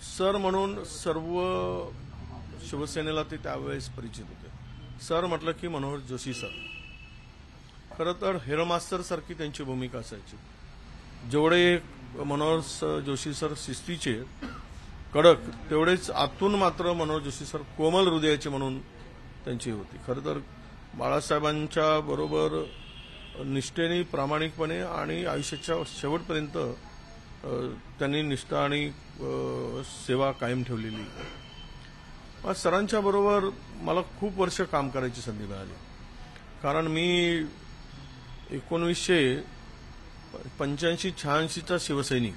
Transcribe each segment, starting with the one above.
Sir म्हणून सर्व शिवसेनेला ते त्यावेळेस परिचित होते. सर म्हटलं की मनोहर जोशी सर. खरं तर हेडमास्टर सारखी त्यांची भूमिका असायची. जेवढे मनोहर जोशी सर शिस्तीचे कडक, तेवढेच आतून मात्र मनोहर जोशी सर कोमल हृदयाचे म्हणून त्यांची होती. खरं तर बाळासाहेबांच्या बरोबर निष्ठेने, प्रामाणिकपणे आणि आयुष्याच्या शेवटपर्यंत त्यांनी निष्ठा आणि सेवा कायम ठेवलेली. सरांच्या बरोबर मला खूप वर्ष काम करायची संधी मिळाली. कारण मी 1985-86चा शिवसैनिक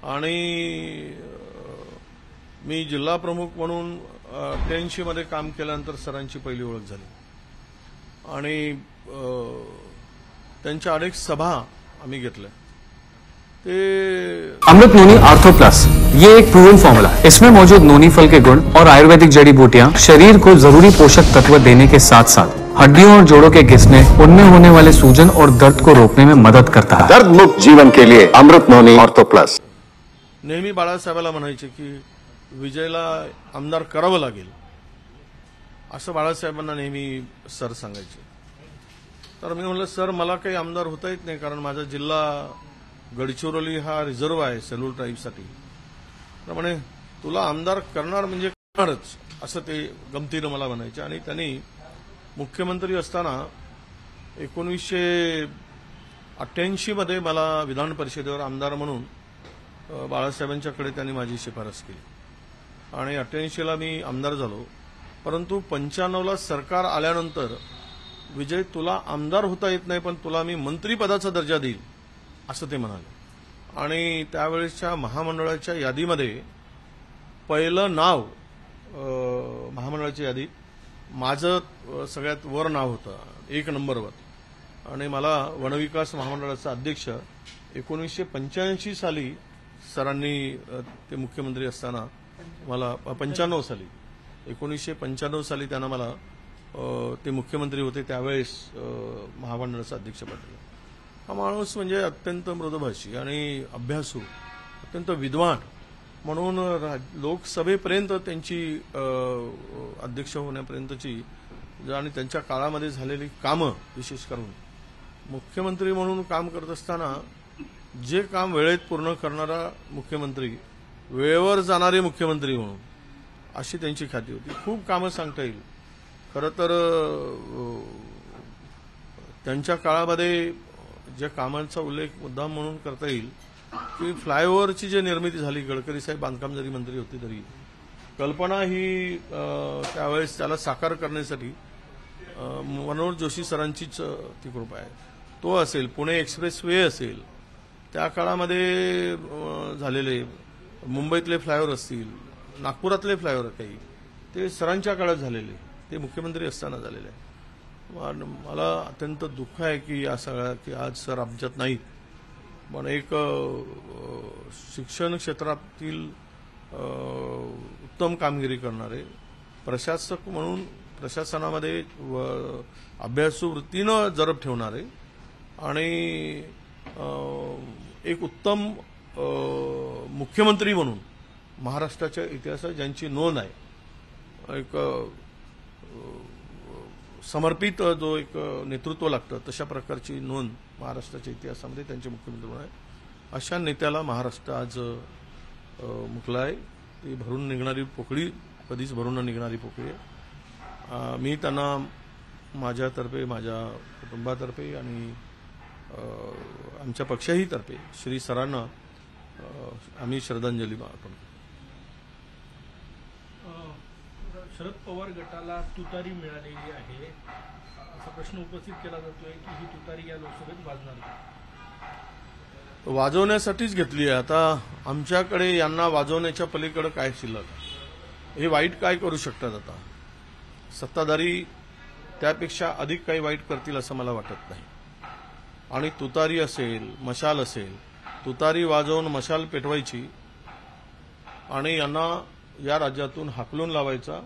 आणि मी जिल्हा प्रमुख म्हणून 88 मध्ये काम केल्यानंतर सरांची पहिली ओळख झाली आणि त्यांच्या अनेक सभा आम्ही घेतल्या. अमृत नोनी आर्थो प्लस ये एक प्रूवन फॉर्मूला है. इसमें मौजूद नोनी फल के गुण और आयुर्वेदिक जड़ी बूटियां शरीर को जरूरी पोषक तत्व देने के साथ साथ हड्डियों और जोड़ों के घिसने, उनमें होने वाले सूजन और दर्द को रोकने में मदद करता है. दर्द मुक्त जीवन के लिए अमृत नोनी आर्थो प्लस. नेहमी बाळासाहेबाला म्हणायचे की विजयला आमदार करावं लागेल असं बाळासाहेबांना नेहमी सर सांगायचे. तर मी म्हणलं सर मला काही आमदार होता येत नाही, कारण माझा जिल्हा गडचिरोली हा रिझर्व्ह आहे सेल्युलर ट्राईबसाठी. तर म्हणे तुला आमदार करणार म्हणजे करणारच असं ते गमतीनं मला म्हणायचे. आणि त्यांनी मुख्यमंत्री असताना 1988 मध्ये मला विधान परिषदेवर आमदार म्हणून बाळासाहेबांच्याकडे त्यांनी माझी शिफारस केली आणि 88ला मी आमदार झालो. परंतु 95ला सरकार आल्यानंतर विजय तुला आमदार होता येत नाही, पण तुला मी मंत्रीपदाचा दर्जा देईल असं ते म्हणाले. आणि त्यावेळेसच्या महामंडळाच्या यादीमध्ये पहिलं नाव, महामंडळाच्या यादीत माझं सगळ्यात वर नाव होतं, 1 नंबरवर. आणि मला वनविकास महामंडळाचा अध्यक्ष 1985 साली सरांनी, ते मुख्यमंत्री असताना मला 1995 साली त्यांना मला, ते मुख्यमंत्री होते त्यावेळेस, महामंडळाचा अध्यक्ष पाठवलं. हा माणूस म्हणजे अत्यंत मृदुभाषी आणि अभ्यासू, अत्यंत विद्वान म्हणून लोकसभेपर्यंत त्यांची अध्यक्ष होण्यापर्यंतची आणि त्यांच्या काळामध्ये झालेली कामं, विशेष करून मुख्यमंत्री म्हणून काम करत असताना जे काम वेळेत पूर्ण करणारा मुख्यमंत्री, वेळेवर जाणारे मुख्यमंत्री म्हणून अशी त्यांची ख्याती होती. खूप कामं सांगता येईल. खरं तर त्यांच्या काळामध्ये ज्या कामांचा उल्लेख मुद्दाम म्हणून करता येईल की फ्लायओव्हरची जी निर्मिती झाली, गडकरी साहेब बांधकाम जरी मंत्री होते तरी कल्पना ही त्यावेळेस त्याला साकार करण्यासाठी मनोहर जोशी सरांचीच ती कृपा आहे. तो असेल, पुणे एक्सप्रेस वे असेल, त्या काळामध्ये झालेले मुंबईतले फ्लायओव्हर असतील, नागपुरातले फ्लायओव्हर काही, ते सरांच्या काळात झालेले, ते मुख्यमंत्री असताना झालेले आहे. मला अत्यंत दुःख आहे की या सगळ्या, की आज सर आमच्यात नाहीत. पण एक शिक्षण क्षेत्रातील उत्तम कामगिरी करणारे, प्रशासक म्हणून प्रशासनामध्ये अभ्यासू वृत्तीनं जरब ठेवणारे आणि एक उत्तम मुख्यमंत्री म्हणून महाराष्ट्राच्या इतिहासात ज्यांची नोंद आहे, एक समर्पित जो एक नेतृत्व लागतं तशा प्रकारची नोंद महाराष्ट्राच्या इतिहासामध्ये त्यांचे मुख्यमंत्री म्हणून आहे. अशा नेत्याला महाराष्ट्र आज मुकला आहे. ती भरून निघणारी पोकळी कधीच भरून न निघणारी पोकळी आहे. मी त्यांना माझ्यातर्फे, माझ्या कुटुंबातर्फे आणि आमच्या पक्षाही तर्फे श्री सरांना आम्ही श्रद्धांजली अर्पण करतो. शरद पवार गटाला तुतारी मिळालेली आहे असा प्रश्न उपस्थित केला जातोय की ही तुतारी या लोकसभेत वाजणार का? वाजवण्यासाठीच घेतली आहे. आता आमच्याकडे यांना वाजवण्याच्या पलीकडे काय शिल्लक, हे वाईट काय करू शकतात? आता सत्ताधारी त्यापेक्षा अधिक काही वाईट करतील असं मला वाटत नाही. आणि तुतारी असेल, मशाल असेल, तुतारी वाजवून मशाल पेटवायची आणि यांना या राज्यातून हाकलून लावायचा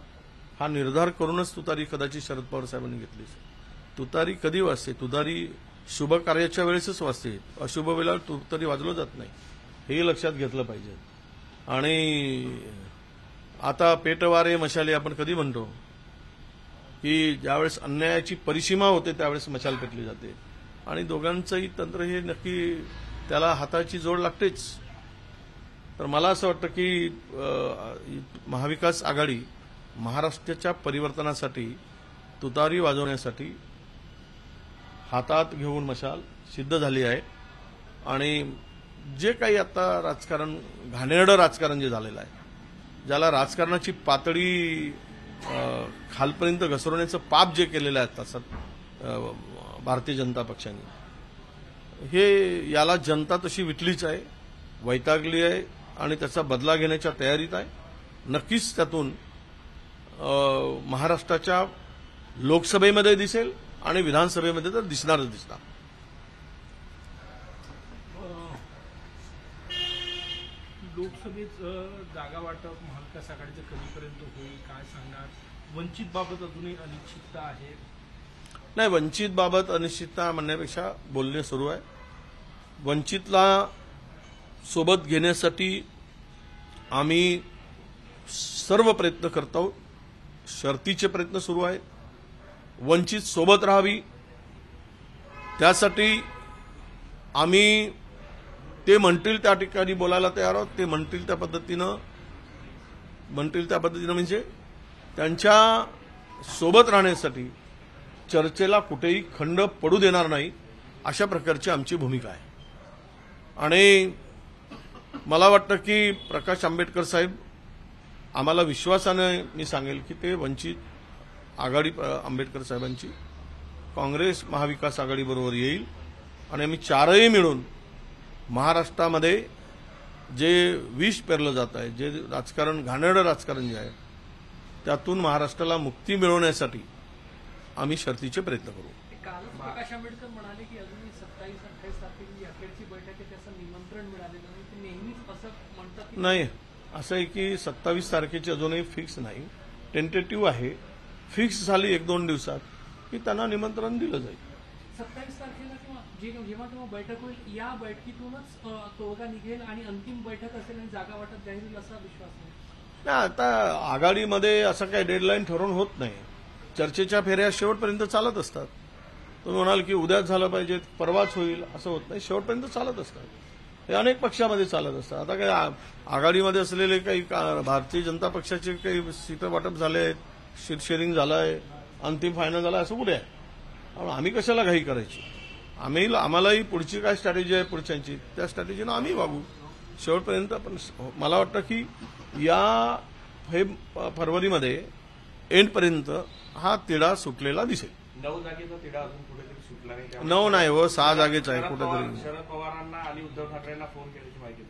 हा निर्धार करूनच तुतारी कदाचित शरद पवार साहेबांनी घेतली. तुतारी कधी वाजते? तुतारी शुभ कार्याच्या वेळेसच वाजते, अशुभ वेळेला तुतारी वाजवलं जात नाही, हेही लक्षात घेतलं पाहिजे. आणि आता पेटवारे मशाले आपण कधी म्हणतो की ज्यावेळेस अन्यायाची परिसीमा होते त्यावेळेस मशाल पेटली जाते आणि दोघांचंही तंत्र हे नक्की त्याला हाताची जोड लागतेच. तर मला असं वाटतं की महाविकास आघाडी महाराष्ट्राच्या परिवर्तनासाठी तुतारी वाजवण्यासाठी हातात घेऊन मशाल सिद्ध झाली आहे आणि जे काही आता राजकारण घाणेरडं राजकारण जे झालेलं आहे, ज्याला राजकारणाची पातळी खालपर्यंत घसरवण्याचं पाप जे केलेलं आहे तसं भारतीय जनता पक्षाने, हे याला जनता तशी विटलीच आहे, वैतागली आहे आणि त्याचा बदला घेण्याच्या तयारीत आहे. नक्कीच त्यातून महाराष्ट्राच्या लोकसभेमध्ये दिसेल आणि विधानसभेमध्ये तर दिसणारच दिसणार. लोकसभेत जागा वाटप महाविकास आघाडीचं कधीपर्यंत होईल काय सांगणार? वंचित बाबत अजूनही अनिश्चितता आहे. नाही, वंचित बाबत अनिश्चितता म्हणण्यापेक्षा बोलणे सुरू आहे. वंचितला सोबत घेण्यासाठी आम्ही सर्व प्रयत्न करत आहोत. शर्तीचे प्रयत्न सुरू आहेत. वंचित सोबत राहावी त्यासाठी आम्ही ते म्हणतील त्या ठिकाणी बोलायला तयार आहोत. ते म्हणतील त्या पद्धतीनं म्हणजे त्यांच्या सोबत राहण्यासाठी चर्चेला कुठेही खंड पडू देणार नाही अशा प्रकारची आमची भूमिका आहे. आणि मला वाटतं की प्रकाश आंबेडकर साहेब आम्हाला विश्वासाने मी सांगेल की ते वंचित आघाडी आंबेडकर साहेबांची काँग्रेस महाविकास आघाडीबरोबर येईल आणि आम्ही चारही मिळून महाराष्ट्रामध्ये जे विष पेरलं जात आहे, जे राजकारण घाणेरडं राजकारण जे आहे त्यातून महाराष्ट्राला मुक्ती मिळवण्यासाठी आम्ही शर्तीचे प्रयत्न करू. कालच प्रकाश आंबेडकर म्हणाले की अजूनही 27-28 तारखेची अखेरची बैठक आहे, त्याचं निमंत्रण मिळालेलं नाही. ते नेहमीच असं म्हणतात की नाही, असं आहे की 27 तारखेची अजूनही फिक्स नाही, टेंटेटिव्ह आहे. फिक्स झाली 1-2 दिवसात की त्यांना निमंत्रण दिलं जाईल. 27 तारखेला किंवा जेव्हा केव्हा बैठक होईल या बैठकीतूनच तोडगा निघेल आणि अंतिम बैठक असेल आणि जागा वाटप जाहीर होईल असा विश्वास नाही. नाही, आता आघाडीमध्ये असं काही डेडलाईन ठरवून होत नाही. चर्चेच्या फेऱ्या शेवटपर्यंत चालत असतात. तुम्ही म्हणाल की उद्याच झालं पाहिजे, परवाच होईल, असं होत नाही. शेवटपर्यंत चालत असतात. हे अनेक पक्षामध्ये चालत असतात. आता काही आघाडीमध्ये असलेले काही भारतीय जनता पक्षाचे काही सीटं वाटप झाले आहेत, सीट शेअरिंग झालं आहे, अंतिम फायनल झालं असं कुठे आहे. आम्ही कशाला घाई करायची. आम्हालाही पुढची काय स्ट्रॅटेजी आहे पुढच्यांची त्या स्ट्रॅटेजीनं आम्ही वागू शेवटपर्यंत. पण मला वाटतं की या फरवरीमध्ये एंडपर्यंत हा तिढा सुटलेला दिसेल. 9 जागेचा तिढा अजून कुठेतरी सुटला नाही. 9 नाही हो, 6 जागेच आहे कुठेतरी. शरद पवारांना आणि उद्धव ठाकरेंना फोन केल्याची माहिती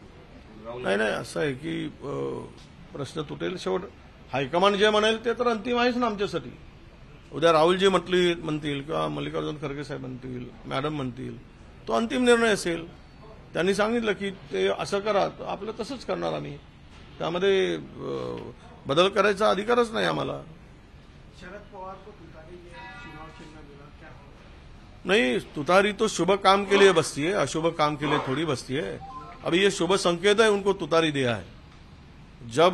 नाही, असं आहे की प्रश्न तुटेल. शेवट हायकमांड जे म्हणेल ते तर अंतिम आहेच ना आमच्यासाठी. उद्या राहुलजी म्हणतील किंवा मल्लिकार्जुन खरगे साहेब म्हणतील, मॅडम म्हणतील, तो अंतिम निर्णय असेल. त्यांनी सांगितलं की ते असं करा, आपलं तसंच करणार आम्ही. त्यामध्ये बदल करायचा अधिकारच नाही आम्हाला. शरद पवार को तुतारी चुनाव चिन्ह मिला क्या? नहीं, तुतारी तो शुभ काम के लिए बसती है, अशुभ काम के लिए थोड़ी बसती है. अभी ये शुभ संकेत है, उनको तुतारी दिया है. जब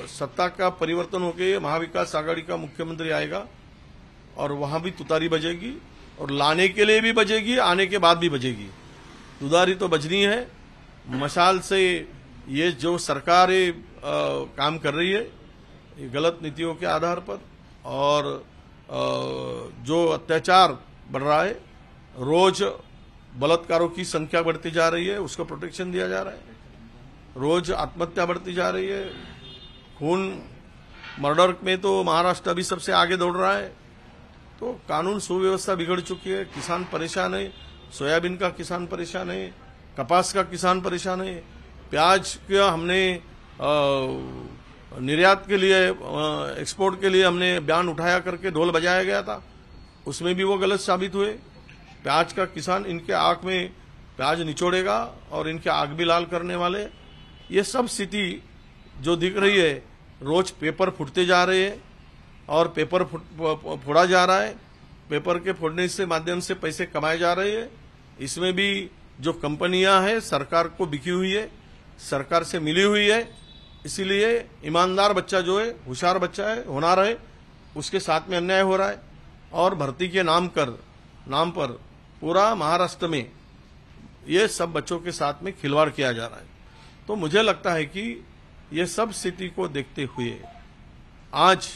सत्ता का परिवर्तन होकर महाविकास आघाड़ी का मुख्यमंत्री आएगा और वहां भी तुतारी बजेगी और लाने के लिए भी बजेगी, आने के बाद भी बजेगी. तुतारी तो बजनी है. मशाल से ये जो सरकार काम कर रही है ये गलत नीतियों के आधार पर और जो अत्याचार बढ़ रहा है, रोज बलात्कारों की संख्या बढ़ती जा रही है, उसको प्रोटेक्शन दिया जा रहा है. रोज आत्महत्या बढ़ती जा रही है. खून मर्डर में तो महाराष्ट्र अभी सबसे आगे दौड़ रहा है. तो कानून सुव्यवस्था बिगड़ चुकी है. किसान परेशान है. सोयाबीन का किसान परेशान है, कपास का किसान परेशान है. प्याज का हमने निर्यात के लिए, एक्सपोर्ट के लिए हमने बयान उठाया करके ढोल बजाया गया था, उसमें भी वो गलत साबित हुए. प्याज का किसान, इनके आंख में प्याज निचोड़ेगा और इनके आंख भी लाल करने वाले, ये सब स्थिति जो दिख रही है. रोज पेपर फूटते जा रहे हैं और पेपर फोड़ा जा रहा है. पेपर के फोड़ने से माध्यम से पैसे कमाए जा रहे हैं. इसमें भी जो कंपनियां हैं सरकार को बिकी हुई है, सरकार से मिली हुई है. इसीलिए ईमानदार बच्चा जो है, होशियार बच्चा है, होनार है, उसके साथ में अन्याय हो रहा है और भर्ती के नाम पर पूरा महाराष्ट्र में ये सब बच्चों के साथ में खिलवाड़ किया जा रहा है। तो मुझे लगता है कि ये सब स्थिति को देखते हुए आज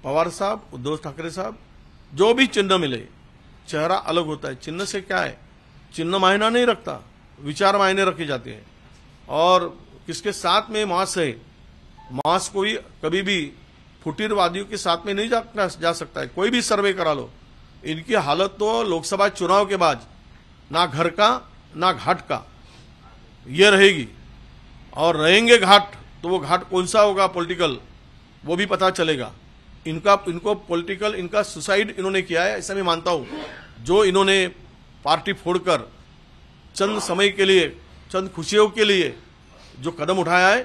पवार साहब, उद्धव ठाकरे साहब, जो भी चिन्ह मिले, चेहरा अलग होता है। चिन्ह से क्या है, चिन्ह मायना नहीं रखता, विचार मायने रखे जाते हैं। और किसके साथ में मास है, मास कोई कभी भी फुटीरवादियों के साथ में नहीं जा सकता है। कोई भी सर्वे करा लो, इनकी हालत तो लोकसभा चुनाव के बाद ना घर का ना घाट का ये रहेगी। और रहेंगे घाट तो वो घाट कौन सा होगा पॉलिटिकल, वो भी पता चलेगा। इनको पॉलिटिकल, इनका सुसाइड इन्होंने किया है, ऐसा मैं मानता हूं। जो इन्होंने पार्टी फोड़कर चंद समय के लिए, चंद खुशियों के लिए जो कदम उठाया है,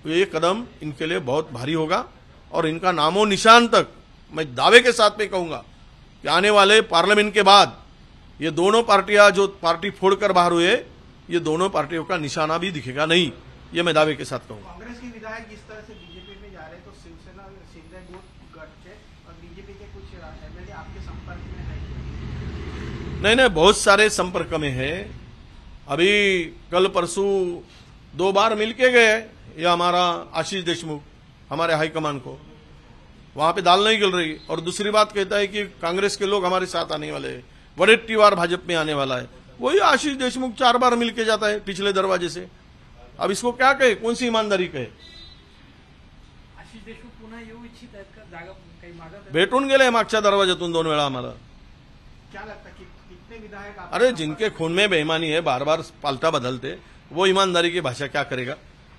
तो ये कदम इनके लिए बहुत भारी होगा। और इनका नामो निशान तक मैं दावे के साथ में कहूंगा कि आने वाले पार्लियामेंट के बाद ये दोनों पार्टियां जो पार्टी फोड़कर बाहर हुए, ये दोनों पार्टियों का निशाना भी दिखेगा नहीं, ये मैं दावे के साथ कहूंगा। कांग्रेस के विधायक जिस तरह से बीजेपी में जा रहे हैं, तो शिवसेना शिंदे गट से और बीजेपी के कुछ एमएलए आपके संपर्क में है? नहीं, बहुत सारे संपर्क में है। अभी कल परसों 2 बार मिलके गए ये हमारा आशीष देशमुख, हमारे हाईकमान को, वहां पे दाल नहीं गल रही। और दूसरी बात कहता है कि कांग्रेस के लोग हमारे साथ आने वाले हैं, वडेट्टीवार भाजपा में आने वाला है। वही आशीष देशमुख 4 बार मिलके जाता है पिछले दरवाजे से। अब इसको क्या कहे, कौन सी ईमानदारी कहे? आशिष देशमुख पुन्हा येऊ इच्छित आहेत का? जागा काही मागत आहेत? भेटून गेले मागच्या दरवाज्यातून 2 वेळा आम्हाला। क्या लगता है कि कितने विधायक आप अरे जिनके खून में बेईमानी है, बार बार पाल्टा बदलते, वो ईमानदारी की भाषा क्या करेगा?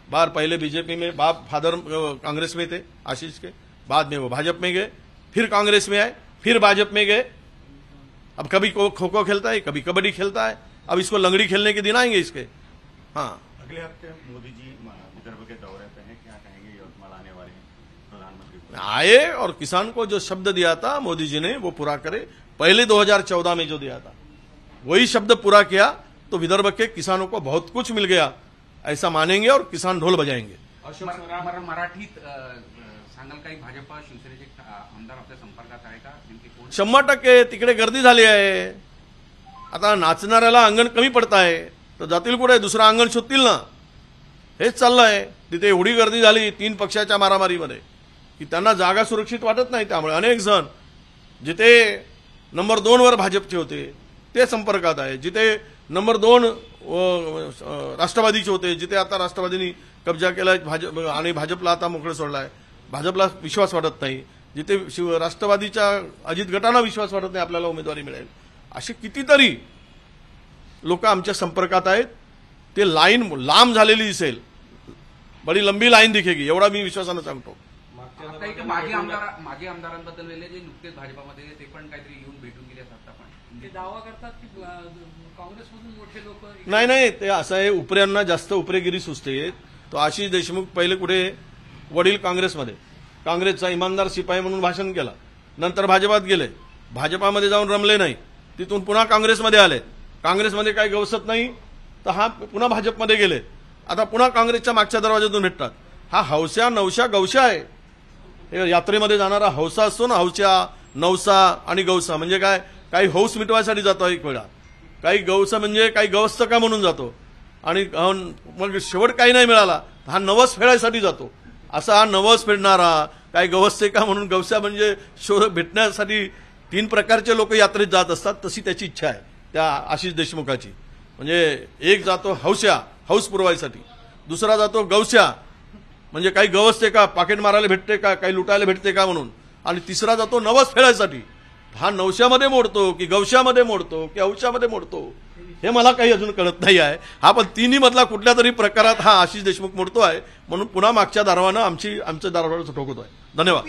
बार पहले बीजेपी में, बाप फादर कांग्रेस में थे आशीष के, बाद में वो भाजपा में गए, फिर कांग्रेस में आए, फिर भाजपा में गए। अब कभी खो खो खेलता है, कभी कबड्डी खेलता है। अब इसको लंगड़ी खेलने के दिन आएंगे इसके। हाँ, अगले हफ्ते मोदी जी विदर्भ के दौरे पे हैं, क्या कहेंगे? यवतमाल आने वाले हैं प्रधानमंत्री आए और किसान को जो शब्द दिया था मोदी जी ने वो पूरा करे। पहले 2014 में जो दिया था वही शब्द पूरा किया, तो विदर्भ के किसानों को बहुत कुछ मिल गया, ऐसा मानेंगे और किसान ढोल बजाएंगे। मराठीत सांगाल काही भाजप शिवसेनेचे आमदार आपल्या संपर्कात आहे का? नेमके कोण? 100% तिकडे गर्दी झाली आहे। आता नाचणाऱ्याला अंगण कमी पडत आहे, तर जातील कुठे, दुसरं अंगण शोधतील ना, हेच चाललंय। तिथे एवढी गर्दी झाली 3 पक्षाच्या मारामारीमध्ये की त्यांना जागा सुरक्षित वाटत नाही। त्यामुळे अनेक जण जिथे नंबर 2 वर भाजपचे होते ते संपर्कात आहे, जिथे नंबर 2 राष्ट्रवादीचे होते, जिथे आता राष्ट्रवादीने कब्जा केलाय भाजप आणि भाजपला आता मोकळं सोडलाय, भाजपला विश्वास वाटत नाही, जिथे राष्ट्रवादीच्या अजित गटांना विश्वास वाटत नाही आपल्याला उमेदवारी मिळेल, असे कितीतरी लोक आमच्या संपर्कात आहेत। ते लाईन लांब झालेली दिसेल, बडी लंबी लाईन दिखेगी, एवढा मी विश्वासानं सांगतो। आता एक माजी आमदारांबद्दल वेळेला जे नुकतेच भाजपामध्ये ते पण काहीतरी येऊन भेटून गेले असतात पण ते दावा करतात की काँग्रेसमधून मोठे लोक नाही, ते असं आहे, उपऱ्यांना जास्त उपरेगिरी सुचते। तो आशिष देशमुख पहिले कुठे, वडील काँग्रेसमध्ये, काँग्रेसचा इमानदार शिपाई म्हणून भाषण केला, नंतर भाजपात गेले, भाजपामध्ये जाऊन रमले नाही, तिथून पुन्हा काँग्रेसमध्ये आले, काँग्रेसमध्ये काही गवसत नाही तर हा पुन्हा भाजपमध्ये गेले, आता पुन्हा काँग्रेसच्या मागच्या दरवाज्यातून भेटतात। हा हौस्या नवशा गवशा आहे। यात्रेमध्ये जाणारा हौसा असतो ना, हौस्या नवसा आणि गवसा म्हणजे काय, काही हौस मिटवायसाठी जातो एक वेळा, काही गवसा म्हणजे काही गवस्त का म्हणून जातो, आणि मग शेवट काही नाही मिळाला हा नवस फेडायसाठी जातो। असा हा नवस फेडणारा, काही गवस्ते का म्हणून गवसा म्हणजे शोध भेटण्यासाठी 3 प्रकारचे लोक यात्रेत जात असतात, तशी त्याची इच्छा आहे त्या आशिष देशमुखाची। म्हणजे एक जातो हौस्या, हौस पुरवायसाठी, दुसरा जातो गवस्या म्हणजे काही गवस्ते का, पाकिट मारायला भेटते का, काही लुटायला भेटते का म्हणून, आणि तिसरा जातो नवस फेडायसाठी। हा नवश्यामध्ये मोडतो की गवश्यामध्ये मोडतो की हौशामध्ये मोडतो हे मला काही अजून कळत नाही आहे। हा पण तिन्ही मधला कुठल्या तरी प्रकारात हा आशिष देशमुख मोडतो आहे, म्हणून पुन्हा मागच्या दारवानं आमचं दारवाचं ठोकतो आहे। धन्यवाद।